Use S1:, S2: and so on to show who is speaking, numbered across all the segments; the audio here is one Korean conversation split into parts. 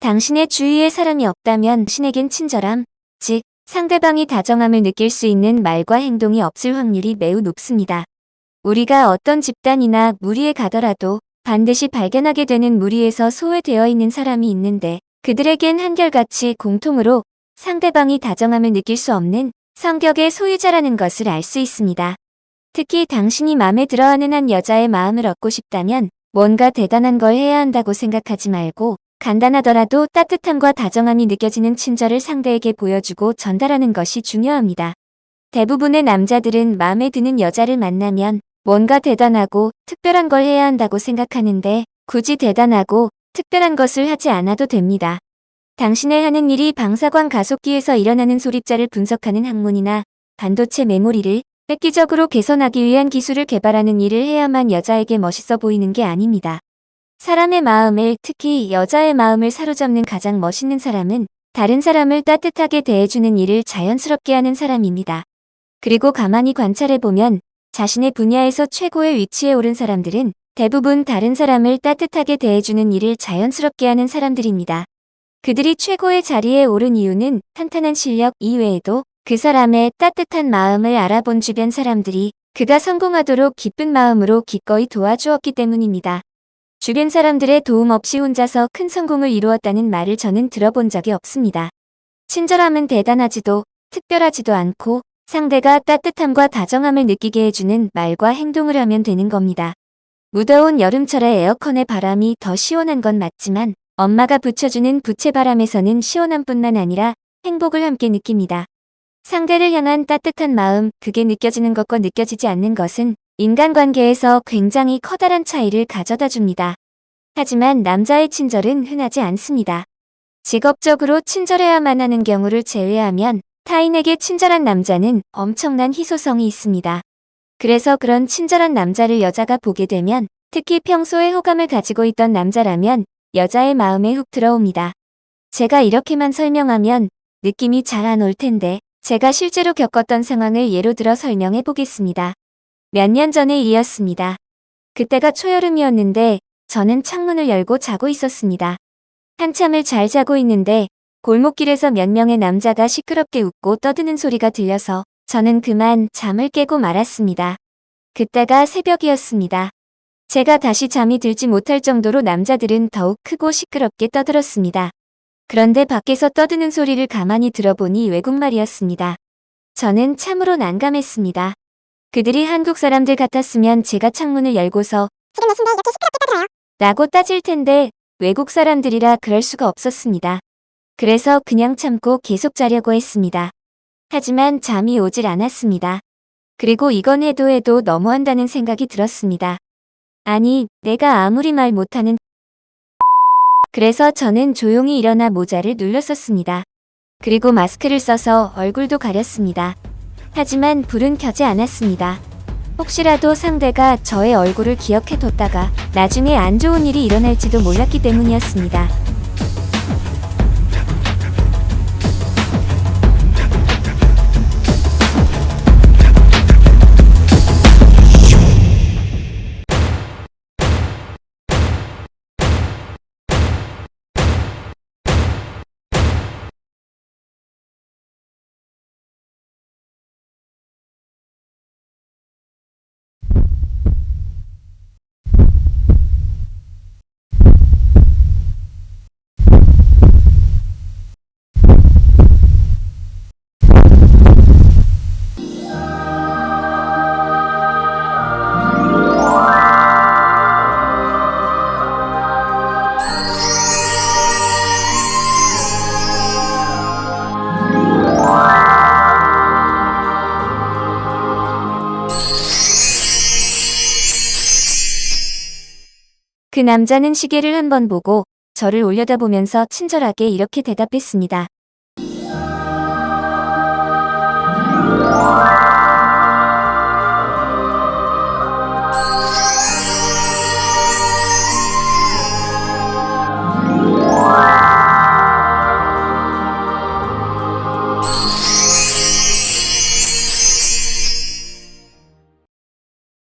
S1: 당신의 주위에 사람이 없다면 신에겐 친절함, 즉 상대방이 다정함을 느낄 수 있는 말과 행동이 없을 확률이 매우 높습니다. 우리가 어떤 집단이나 무리에 가더라도 반드시 발견하게 되는 무리에서 소외되어 있는 사람이 있는데 그들에겐 한결같이 공통으로 상대방이 다정함을 느낄 수 없는 성격의 소유자라는 것을 알 수 있습니다. 특히 당신이 마음에 들어하는 한 여자의 마음을 얻고 싶다면 뭔가 대단한 걸 해야 한다고 생각하지 말고 간단하더라도 따뜻함과 다정함이 느껴지는 친절을 상대에게 보여주고 전달하는 것이 중요합니다. 대부분의 남자들은 마음에 드는 여자를 만나면 뭔가 대단하고 특별한 걸 해야 한다고 생각하는데 굳이 대단하고 특별한 것을 하지 않아도 됩니다. 당신의 하는 일이 방사광 가속기에서 일어나는 소립자를 분석하는 학문이나 반도체 메모리를 획기적으로 개선하기 위한 기술을 개발하는 일을 해야만 여자에게 멋있어 보이는 게 아닙니다. 사람의 마음을, 특히 여자의 마음을 사로잡는 가장 멋있는 사람은 다른 사람을 따뜻하게 대해주는 일을 자연스럽게 하는 사람입니다. 그리고 가만히 관찰해보면 자신의 분야에서 최고의 위치에 오른 사람들은 대부분 다른 사람을 따뜻하게 대해주는 일을 자연스럽게 하는 사람들입니다. 그들이 최고의 자리에 오른 이유는 탄탄한 실력 이외에도 그 사람의 따뜻한 마음을 알아본 주변 사람들이 그가 성공하도록 기쁜 마음으로 기꺼이 도와주었기 때문입니다. 주변 사람들의 도움 없이 혼자서 큰 성공을 이루었다는 말을 저는 들어본 적이 없습니다. 친절함은 대단하지도 특별하지도 않고 상대가 따뜻함과 다정함을 느끼게 해주는 말과 행동을 하면 되는 겁니다. 무더운 여름철에 에어컨의 바람이 더 시원한 건 맞지만 엄마가 붙여주는 부채바람에서는 시원함뿐만 아니라 행복을 함께 느낍니다. 상대를 향한 따뜻한 마음, 그게 느껴지는 것과 느껴지지 않는 것은 인간관계에서 굉장히 커다란 차이를 가져다 줍니다. 하지만 남자의 친절은 흔하지 않습니다. 직업적으로 친절해야만 하는 경우를 제외하면 타인에게 친절한 남자는 엄청난 희소성이 있습니다. 그래서 그런 친절한 남자를 여자가 보게 되면 특히 평소에 호감을 가지고 있던 남자라면 여자의 마음에 훅 들어옵니다. 제가 이렇게만 설명하면 느낌이 잘 안 올 텐데 제가 실제로 겪었던 상황을 예로 들어 설명해 보겠습니다. 몇 년 전의 일이었습니다. 그때가 초여름이었는데 저는 창문을 열고 자고 있었습니다. 한참을 잘 자고 있는데 골목길에서 몇 명의 남자가 시끄럽게 웃고 떠드는 소리가 들려서 저는 그만 잠을 깨고 말았습니다. 그때가 새벽이었습니다. 제가 다시 잠이 들지 못할 정도로 남자들은 더욱 크고 시끄럽게 떠들었습니다. 그런데 밖에서 떠드는 소리를 가만히 들어보니 외국말이었습니다. 저는 참으로 난감했습니다. 그들이 한국 사람들 같았으면 제가 창문을 열고서
S2: 지금 몇 시인데 이렇게 시끄럽게 떠들어요?
S1: 라고 따질 텐데 외국 사람들이라 그럴 수가 없었습니다. 그래서 그냥 참고 계속 자려고 했습니다. 하지만 잠이 오질 않았습니다. 그리고 이건 해도 너무한다는 생각이 들었습니다. 아니, 내가 아무리 말 못하는 그래서 저는 조용히 일어나 모자를 눌렀었습니다. 그리고 마스크를 써서 얼굴도 가렸습니다. 하지만 불은 켜지 않았습니다. 혹시라도 상대가 저의 얼굴을 기억해뒀다가 나중에 안 좋은 일이 일어날지도 몰랐기 때문이었습니다. 그 남자는 시계를 한 번 보고 저를 올려다보면서 친절하게 이렇게 대답했습니다.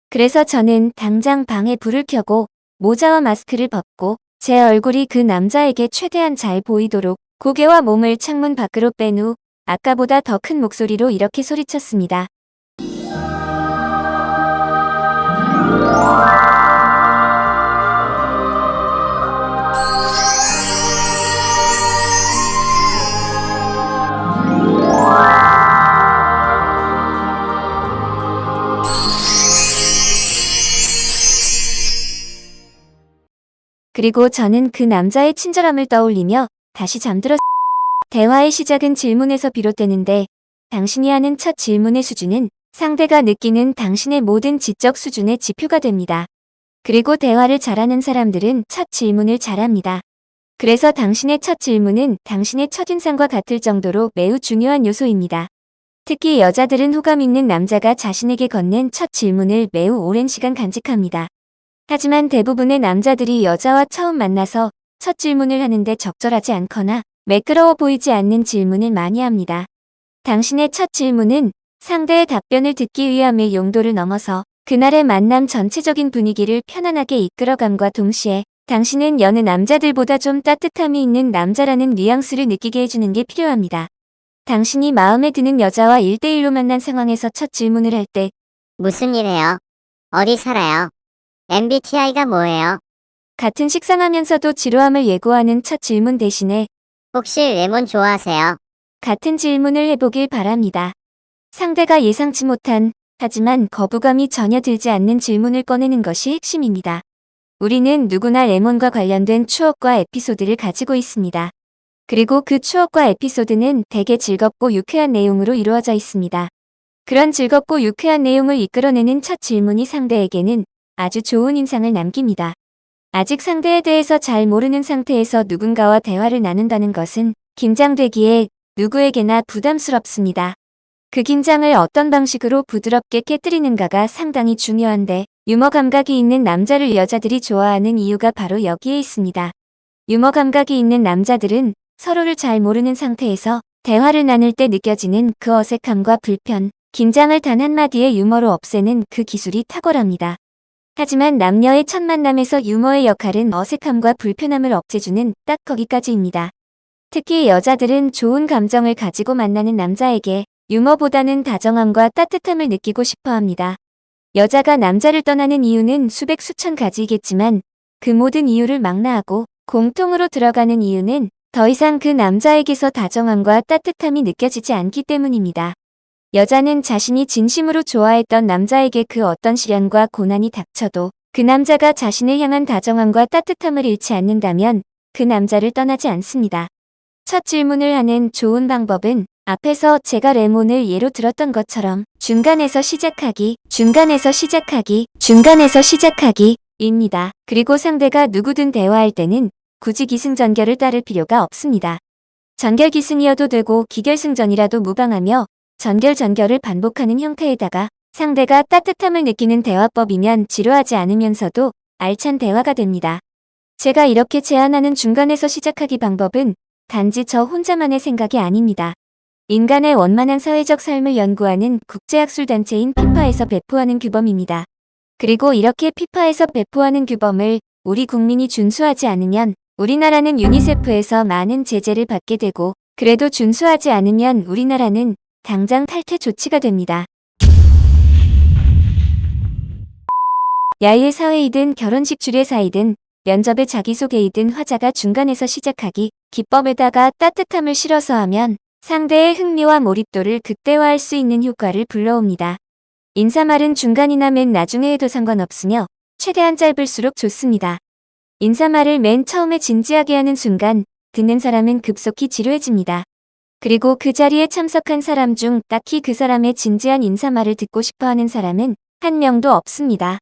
S1: 그래서 저는 당장 방에 불을 켜고 모자와 마스크를 벗고 제 얼굴이 그 남자에게 최대한 잘 보이도록 고개와 몸을 창문 밖으로 뺀 후 아까보다 더 큰 목소리로 이렇게 소리쳤습니다. 그리고 저는 그 남자의 친절함을 떠올리며 다시 잠들었습니다. 대화의 시작은 질문에서 비롯되는데 당신이 하는 첫 질문의 수준은 상대가 느끼는 당신의 모든 지적 수준의 지표가 됩니다. 그리고 대화를 잘하는 사람들은 첫 질문을 잘합니다. 그래서 당신의 첫 질문은 당신의 첫인상과 같을 정도로 매우 중요한 요소입니다. 특히 여자들은 호감 있는 남자가 자신에게 건넨 첫 질문을 매우 오랜 시간 간직합니다. 하지만 대부분의 남자들이 여자와 처음 만나서 첫 질문을 하는데 적절하지 않거나 매끄러워 보이지 않는 질문을 많이 합니다. 당신의 첫 질문은 상대의 답변을 듣기 위함의 용도를 넘어서 그날의 만남 전체적인 분위기를 편안하게 이끌어감과 동시에 당신은 여느 남자들보다 좀 따뜻함이 있는 남자라는 뉘앙스를 느끼게 해주는 게 필요합니다. 당신이 마음에 드는 여자와 1대1로 만난 상황에서 첫 질문을 할 때
S2: 무슨 일 해요? 어디 살아요? MBTI가 뭐예요?
S1: 같은 식상하면서도 지루함을 예고하는 첫 질문 대신에
S2: 혹시 레몬 좋아하세요?
S1: 같은 질문을 해보길 바랍니다. 상대가 예상치 못한 하지만 거부감이 전혀 들지 않는 질문을 꺼내는 것이 핵심입니다. 우리는 누구나 레몬과 관련된 추억과 에피소드를 가지고 있습니다. 그리고 그 추억과 에피소드는 대개 즐겁고 유쾌한 내용으로 이루어져 있습니다. 그런 즐겁고 유쾌한 내용을 이끌어내는 첫 질문이 상대에게는 아주 좋은 인상을 남깁니다. 아직 상대에 대해서 잘 모르는 상태에서 누군가와 대화를 나눈다는 것은 긴장되기에 누구에게나 부담스럽습니다. 그 긴장을 어떤 방식으로 부드럽게 깨뜨리는가가 상당히 중요한데 유머 감각이 있는 남자를 여자들이 좋아하는 이유가 바로 여기에 있습니다. 유머 감각이 있는 남자들은 서로를 잘 모르는 상태에서 대화를 나눌 때 느껴지는 그 어색함과 불편, 긴장을 단 한마디의 유머로 없애는 그 기술이 탁월합니다. 하지만 남녀의 첫 만남에서 유머의 역할은 어색함과 불편함을 없애주는 딱 거기까지입니다. 특히 여자들은 좋은 감정을 가지고 만나는 남자에게 유머보다는 다정함과 따뜻함을 느끼고 싶어 합니다. 여자가 남자를 떠나는 이유는 수백 수천 가지이겠지만 그 모든 이유를 망라하고 공통으로 들어가는 이유는 더 이상 그 남자에게서 다정함과 따뜻함이 느껴지지 않기 때문입니다. 여자는 자신이 진심으로 좋아했던 남자에게 그 어떤 시련과 고난이 닥쳐도 그 남자가 자신을 향한 다정함과 따뜻함을 잃지 않는다면 그 남자를 떠나지 않습니다. 첫 질문을 하는 좋은 방법은 앞에서 제가 레몬을 예로 들었던 것처럼 중간에서 시작하기 입니다. 그리고 상대가 누구든 대화할 때는 굳이 기승전결을 따를 필요가 없습니다. 전결기승이어도 되고 기결승전이라도 무방하며 전결전결을 반복하는 형태에다가 상대가 따뜻함을 느끼는 대화법이면 지루하지 않으면서도 알찬 대화가 됩니다. 제가 이렇게 제안하는 중간에서 시작하기 방법은 단지 저 혼자만의 생각이 아닙니다. 인간의 원만한 사회적 삶을 연구하는 국제학술단체인 피파에서 배포하는 규범입니다. 그리고 이렇게 피파에서 배포하는 규범을 우리 국민이 준수하지 않으면 우리나라는 유니세프에서 많은 제재를 받게 되고 그래도 준수하지 않으면 우리나라는 당장 탈퇴 조치가 됩니다. 야유의 사회이든 결혼식 주례사이든 면접의 자기소개이든 화자가 중간에서 시작하기 기법에다가 따뜻함을 실어서 하면 상대의 흥미와 몰입도를 극대화할 수 있는 효과를 불러옵니다. 인사말은 중간이나 맨 나중에 해도 상관없으며 최대한 짧을수록 좋습니다. 인사말을 맨 처음에 진지하게 하는 순간 듣는 사람은 급속히 지루해집니다. 그리고 그 자리에 참석한 사람 중 딱히 그 사람의 진지한 인사말을 듣고 싶어하는 사람은 한 명도 없습니다.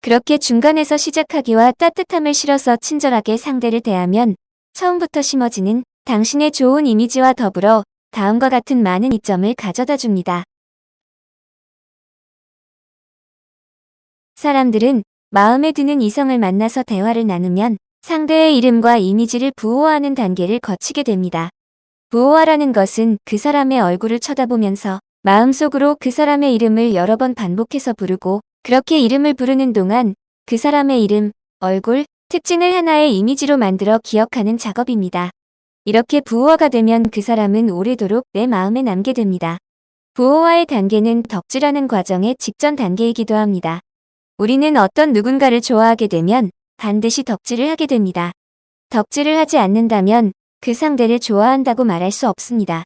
S1: 그렇게 중간에서 시작하기와 따뜻함을 실어서 친절하게 상대를 대하면 처음부터 심어지는 당신의 좋은 이미지와 더불어 다음과 같은 많은 이점을 가져다 줍니다. 사람들은 마음에 드는 이성을 만나서 대화를 나누면 상대의 이름과 이미지를 부호화하는 단계를 거치게 됩니다. 부호화라는 것은 그 사람의 얼굴을 쳐다보면서 마음속으로 그 사람의 이름을 여러 번 반복해서 부르고 그렇게 이름을 부르는 동안 그 사람의 이름, 얼굴, 특징을 하나의 이미지로 만들어 기억하는 작업입니다. 이렇게 부호화가 되면 그 사람은 오래도록 내 마음에 남게 됩니다. 부호화의 단계는 덕질하는 과정의 직전 단계이기도 합니다. 우리는 어떤 누군가를 좋아하게 되면 반드시 덕질을 하게 됩니다. 덕질을 하지 않는다면 그 상대를 좋아한다고 말할 수 없습니다.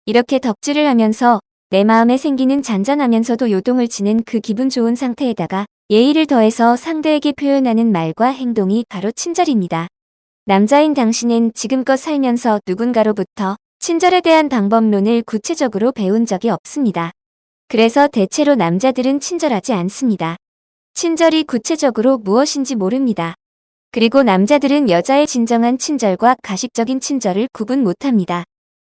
S1: 이렇게 덕질을 하면서 내 마음에 생기는 잔잔하면서도 요동을 치는 그 기분 좋은 상태에다가 예의를 더해서 상대에게 표현하는 말과 행동이 바로 친절입니다. 남자인 당신은 지금껏 살면서 누군가로부터 친절에 대한 방법론을 구체적으로 배운 적이 없습니다. 그래서 대체로 남자들은 친절하지 않습니다. 친절이 구체적으로 무엇인지 모릅니다. 그리고 남자들은 여자의 진정한 친절과 가식적인 친절을 구분 못합니다.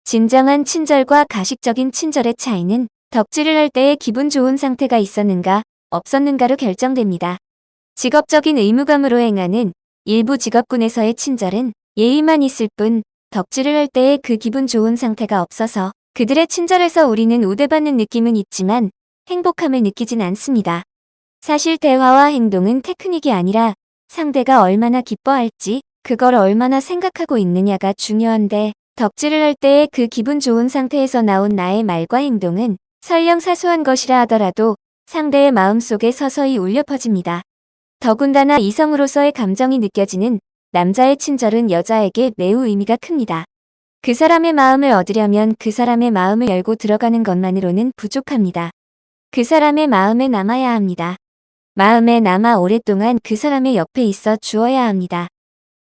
S1: 진정한 친절과 가식적인 친절의 차이는 덕질을 할 때의 기분 좋은 상태가 있었는가, 없었는가로 결정됩니다. 직업적인 의무감으로 행하는 일부 직업군에서의 친절은 예의만 있을 뿐 덕질을 할 때의 그 기분 좋은 상태가 없어서 그들의 친절에서 우리는 우대받는 느낌은 있지만 행복함을 느끼진 않습니다. 사실 대화와 행동은 테크닉이 아니라 상대가 얼마나 기뻐할지 그걸 얼마나 생각하고 있느냐가 중요한데 덕질을 할 때의 그 기분 좋은 상태에서 나온 나의 말과 행동은 설령 사소한 것이라 하더라도 상대의 마음속에 서서히 울려 퍼집니다. 더군다나 이성으로서의 감정이 느껴지는 남자의 친절은 여자에게 매우 의미가 큽니다. 그 사람의 마음을 얻으려면 그 사람의 마음을 열고 들어가는 것만으로는 부족합니다. 그 사람의 마음에 남아야 합니다. 마음에 남아 오랫동안 그 사람의 옆에 있어 주어야 합니다.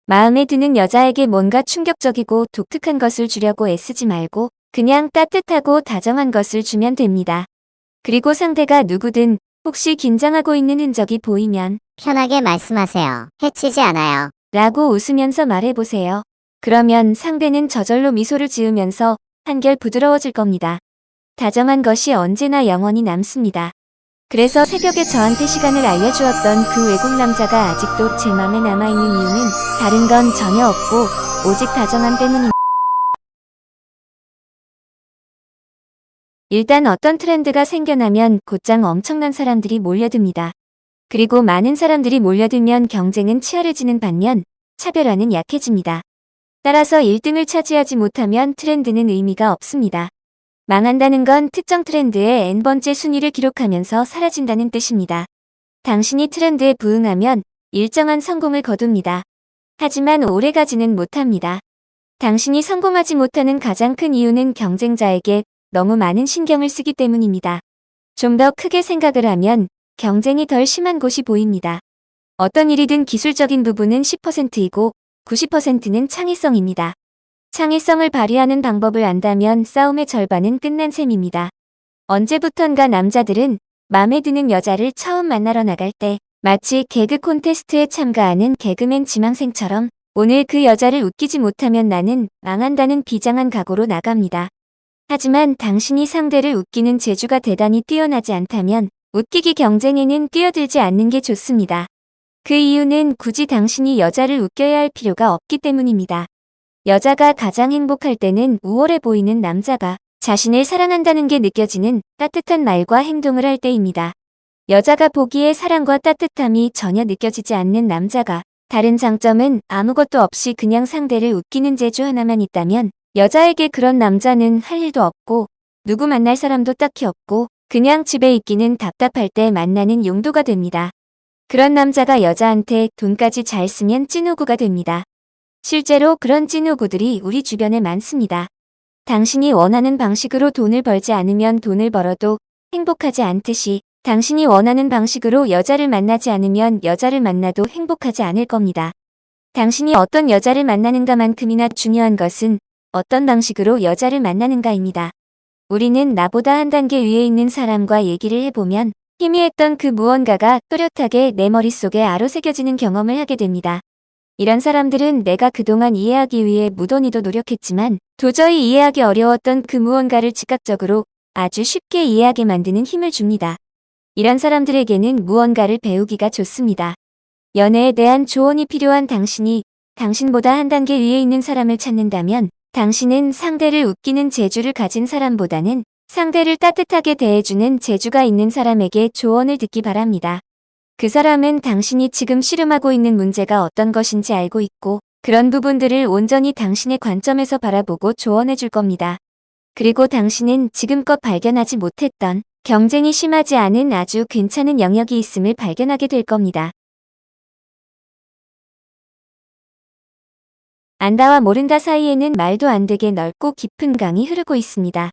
S1: 마음에 드는 여자에게 뭔가 충격적이고 독특한 것을 주려고 애쓰지 말고 그냥 따뜻하고 다정한 것을 주면 됩니다. 그리고 상대가 누구든 혹시 긴장하고 있는 흔적이 보이면
S2: 편하게 말씀하세요. 해치지 않아요.
S1: 라고 웃으면서 말해보세요. 그러면 상대는 저절로 미소를 지으면서 한결 부드러워질 겁니다. 다정한 것이 언제나 영원히 남습니다. 그래서 새벽에 저한테 시간을 알려주었던 그 외국 남자가 아직도 제 맘에 남아있는 이유는 다른 건 전혀 없고 오직 다정함 때문입니다. 일단 어떤 트렌드가 생겨나면 곧장 엄청난 사람들이 몰려듭니다. 그리고 많은 사람들이 몰려들면 경쟁은 치열해지는 반면 차별화는 약해집니다. 따라서 1등을 차지하지 못하면 트렌드는 의미가 없습니다. 망한다는 건 특정 트렌드의 n번째 순위를 기록하면서 사라진다는 뜻입니다. 당신이 트렌드에 부응하면 일정한 성공을 거둡니다. 하지만 오래가지는 못합니다. 당신이 성공하지 못하는 가장 큰 이유는 경쟁자에게 너무 많은 신경을 쓰기 때문입니다. 좀 더 크게 생각을 하면 경쟁이 덜 심한 곳이 보입니다. 어떤 일이든 기술적인 부분은 10%이고 90%는 창의성입니다. 창의성을 발휘하는 방법을 안다면 싸움의 절반은 끝난 셈입니다. 언제부턴가 남자들은 맘에 드는 여자를 처음 만나러 나갈 때 마치 개그 콘테스트에 참가하는 개그맨 지망생처럼 오늘 그 여자를 웃기지 못하면 나는 망한다는 비장한 각오로 나갑니다. 하지만 당신이 상대를 웃기는 재주가 대단히 뛰어나지 않다면 웃기기 경쟁에는 뛰어들지 않는 게 좋습니다. 그 이유는 굳이 당신이 여자를 웃겨야 할 필요가 없기 때문입니다. 여자가 가장 행복할 때는 우월해 보이는 남자가 자신을 사랑한다는 게 느껴지는 따뜻한 말과 행동을 할 때입니다. 여자가 보기에 사랑과 따뜻함이 전혀 느껴지지 않는 남자가 다른 장점은 아무것도 없이 그냥 상대를 웃기는 재주 하나만 있다면 여자에게 그런 남자는 할 일도 없고 누구 만날 사람도 딱히 없고 그냥 집에 있기는 답답할 때 만나는 용도가 됩니다. 그런 남자가 여자한테 돈까지 잘 쓰면 찐호구가 됩니다. 실제로 그런 찐호구들이 우리 주변에 많습니다. 당신이 원하는 방식으로 돈을 벌지 않으면 돈을 벌어도 행복하지 않듯이 당신이 원하는 방식으로 여자를 만나지 않으면 여자를 만나도 행복하지 않을 겁니다. 당신이 어떤 여자를 만나는가만큼이나 중요한 것은 어떤 방식으로 여자를 만나는가입니다. 우리는 나보다 한 단계 위에 있는 사람과 얘기를 해보면 희미했던 그 무언가가 또렷하게 내 머릿속에 아로새겨지는 경험을 하게 됩니다. 이런 사람들은 내가 그동안 이해하기 위해 무던히도 노력했지만 도저히 이해하기 어려웠던 그 무언가를 즉각적으로 아주 쉽게 이해하게 만드는 힘을 줍니다. 이런 사람들에게는 무언가를 배우기가 좋습니다. 연애에 대한 조언이 필요한 당신이 당신보다 한 단계 위에 있는 사람을 찾는다면 당신은 상대를 웃기는 재주를 가진 사람보다는 상대를 따뜻하게 대해주는 재주가 있는 사람에게 조언을 듣기 바랍니다. 그 사람은 당신이 지금 씨름하고 있는 문제가 어떤 것인지 알고 있고 그런 부분들을 온전히 당신의 관점에서 바라보고 조언해 줄 겁니다. 그리고 당신은 지금껏 발견하지 못했던 경쟁이 심하지 않은 아주 괜찮은 영역이 있음을 발견하게 될 겁니다. 안다와 모른다 사이에는 말도 안 되게 넓고 깊은 강이 흐르고 있습니다.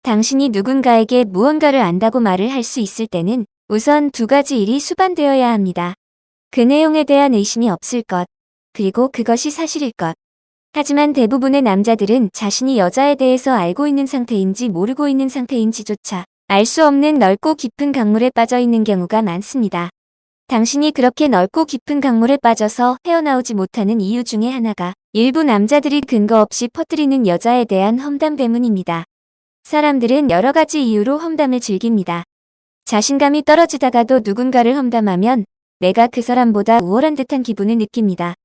S1: 당신이 누군가에게 무언가를 안다고 말을 할 수 있을 때는 우선 두 가지 일이 수반되어야 합니다. 그 내용에 대한 의심이 없을 것, 그리고 그것이 사실일 것. 하지만 대부분의 남자들은 자신이 여자에 대해서 알고 있는 상태인지 모르고 있는 상태인지조차 알 수 없는 넓고 깊은 강물에 빠져 있는 경우가 많습니다. 당신이 그렇게 넓고 깊은 강물에 빠져서 헤어나오지 못하는 이유 중에 하나가 일부 남자들이 근거 없이 퍼뜨리는 여자에 대한 험담 때문입니다. 사람들은 여러 가지 이유로 험담을 즐깁니다. 자신감이 떨어지다가도 누군가를 험담하면 내가 그 사람보다 우월한 듯한 기분을 느낍니다.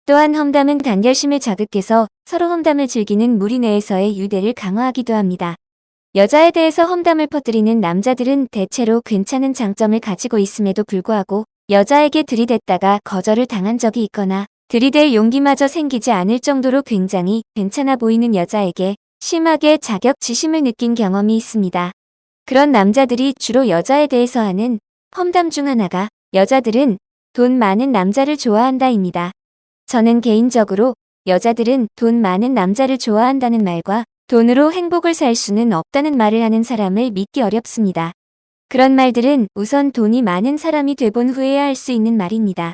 S1: 또한 험담은 단결심을 자극해서 서로 험담을 즐기는 무리 내에서의 유대를 강화하기도 합니다. 여자에 대해서 험담을 퍼뜨리는 남자들은 대체로 괜찮은 장점을 가지고 있음에도 불구하고 여자에게 들이댔다가 거절을 당한 적이 있거나 들이댈 용기마저 생기지 않을 정도로 굉장히 괜찮아 보이는 여자에게 심하게 자격지심을 느낀 경험이 있습니다. 그런 남자들이 주로 여자에 대해서 하는 험담 중 하나가 여자들은 돈 많은 남자를 좋아한다입니다. 저는 개인적으로 여자들은 돈 많은 남자를 좋아한다는 말과 돈으로 행복을 살 수는 없다는 말을 하는 사람을 믿기 어렵습니다. 그런 말들은 우선 돈이 많은 사람이 돼본 후에야 할 수 있는 말입니다.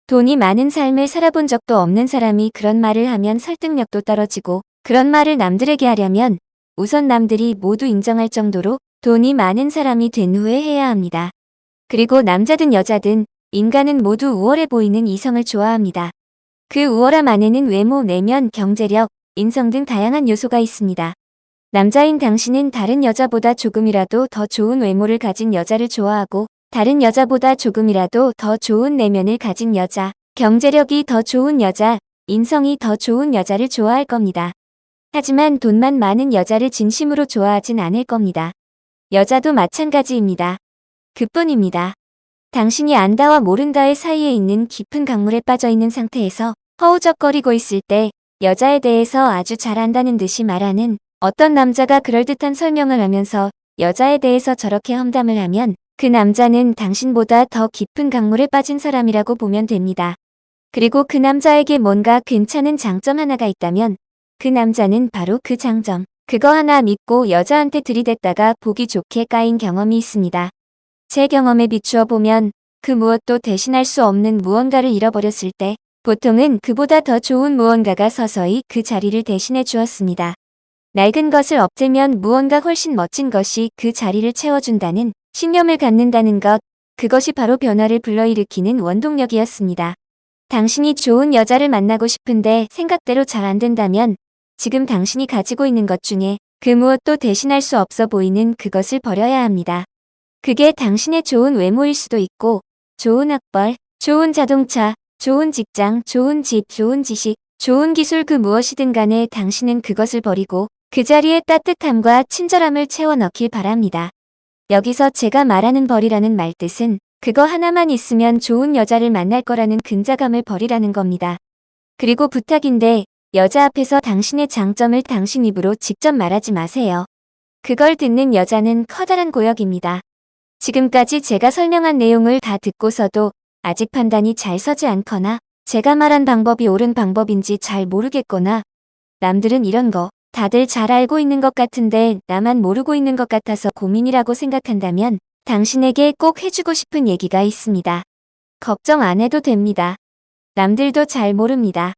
S1: 돈이 많은 삶을 살아본 적도 없는 사람이 그런 말을 하면 설득력도 떨어지고 그런 말을 남들에게 하려면 우선 남들이 모두 인정할 정도로 돈이 많은 사람이 된 후에 해야 합니다. 그리고 남자든 여자든 인간은 모두 우월해 보이는 이성을 좋아합니다. 그 우월함 안에는 외모, 내면, 경제력, 인성 등 다양한 요소가 있습니다. 남자인 당신은 다른 여자보다 조금이라도 더 좋은 외모를 가진 여자를 좋아하고 다른 여자보다 조금이라도 더 좋은 내면을 가진 여자, 경제력이 더 좋은 여자, 인성이 더 좋은 여자를 좋아할 겁니다. 하지만 돈만 많은 여자를 진심으로 좋아하진 않을 겁니다. 여자도 마찬가지입니다. 그뿐입니다. 당신이 안다와 모른다의 사이에 있는 깊은 강물에 빠져 있는 상태에서 허우적거리고 있을 때 여자에 대해서 아주 잘 안다는 듯이 말하는 어떤 남자가 그럴듯한 설명을 하면서 여자에 대해서 저렇게 험담을 하면 그 남자는 당신보다 더 깊은 강물에 빠진 사람이라고 보면 됩니다. 그리고 그 남자에게 뭔가 괜찮은 장점 하나가 있다면 그 남자는 바로 그 장점, 그거 하나 믿고 여자한테 들이댔다가 보기 좋게 까인 경험이 있습니다. 제 경험에 비추어 보면 그 무엇도 대신할 수 없는 무언가를 잃어버렸을 때 보통은 그보다 더 좋은 무언가가 서서히 그 자리를 대신해 주었습니다. 낡은 것을 없애면 무언가 훨씬 멋진 것이 그 자리를 채워준다는 신념을 갖는다는 것, 그것이 바로 변화를 불러일으키는 원동력이었습니다. 당신이 좋은 여자를 만나고 싶은데 생각대로 잘 안 된다면 지금 당신이 가지고 있는 것 중에 그 무엇도 대신할 수 없어 보이는 그것을 버려야 합니다. 그게 당신의 좋은 외모일 수도 있고 좋은 학벌, 좋은 자동차, 좋은 직장, 좋은 집, 좋은 지식, 좋은 기술 그 무엇이든 간에 당신은 그것을 버리고 그 자리에 따뜻함과 친절함을 채워 넣길 바랍니다. 여기서 제가 말하는 버리라는 말 뜻은 그거 하나만 있으면 좋은 여자를 만날 거라는 근자감을 버리라는 겁니다. 그리고 부탁인데 여자 앞에서 당신의 장점을 당신 입으로 직접 말하지 마세요. 그걸 듣는 여자는 커다란 고역입니다. 지금까지 제가 설명한 내용을 다 듣고서도 아직 판단이 잘 서지 않거나 제가 말한 방법이 옳은 방법인지 잘 모르겠거나 남들은 이런 거 다들 잘 알고 있는 것 같은데 나만 모르고 있는 것 같아서 고민이라고 생각한다면 당신에게 꼭 해주고 싶은 얘기가 있습니다. 걱정 안 해도 됩니다. 남들도 잘 모릅니다.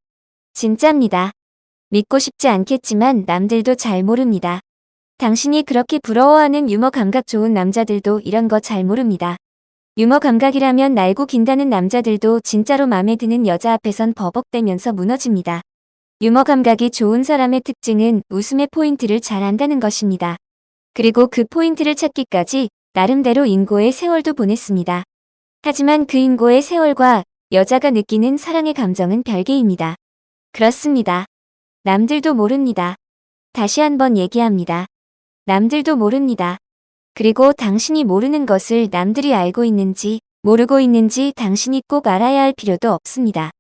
S1: 진짜입니다. 믿고 싶지 않겠지만 남들도 잘 모릅니다. 당신이 그렇게 부러워하는 유머 감각 좋은 남자들도 이런 거 잘 모릅니다. 유머 감각이라면 날고 긴다는 남자들도 진짜로 맘에 드는 여자 앞에선 버벅대면서 무너집니다. 유머 감각이 좋은 사람의 특징은 웃음의 포인트를 잘 안다는 것입니다. 그리고 그 포인트를 찾기까지 나름대로 인고의 세월도 보냈습니다. 하지만 그 인고의 세월과 여자가 느끼는 사랑의 감정은 별개입니다. 그렇습니다. 남들도 모릅니다. 다시 한번 얘기합니다. 남들도 모릅니다. 그리고 당신이 모르는 것을 남들이 알고 있는지 모르고 있는지 당신이 꼭 알아야 할 필요도 없습니다.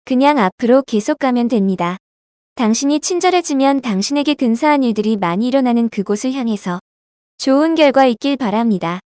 S1: 그냥 앞으로 계속 가면 됩니다. 당신이 친절해지면 당신에게 근사한 일들이 많이 일어나는 그곳을 향해서 좋은 결과 있길 바랍니다.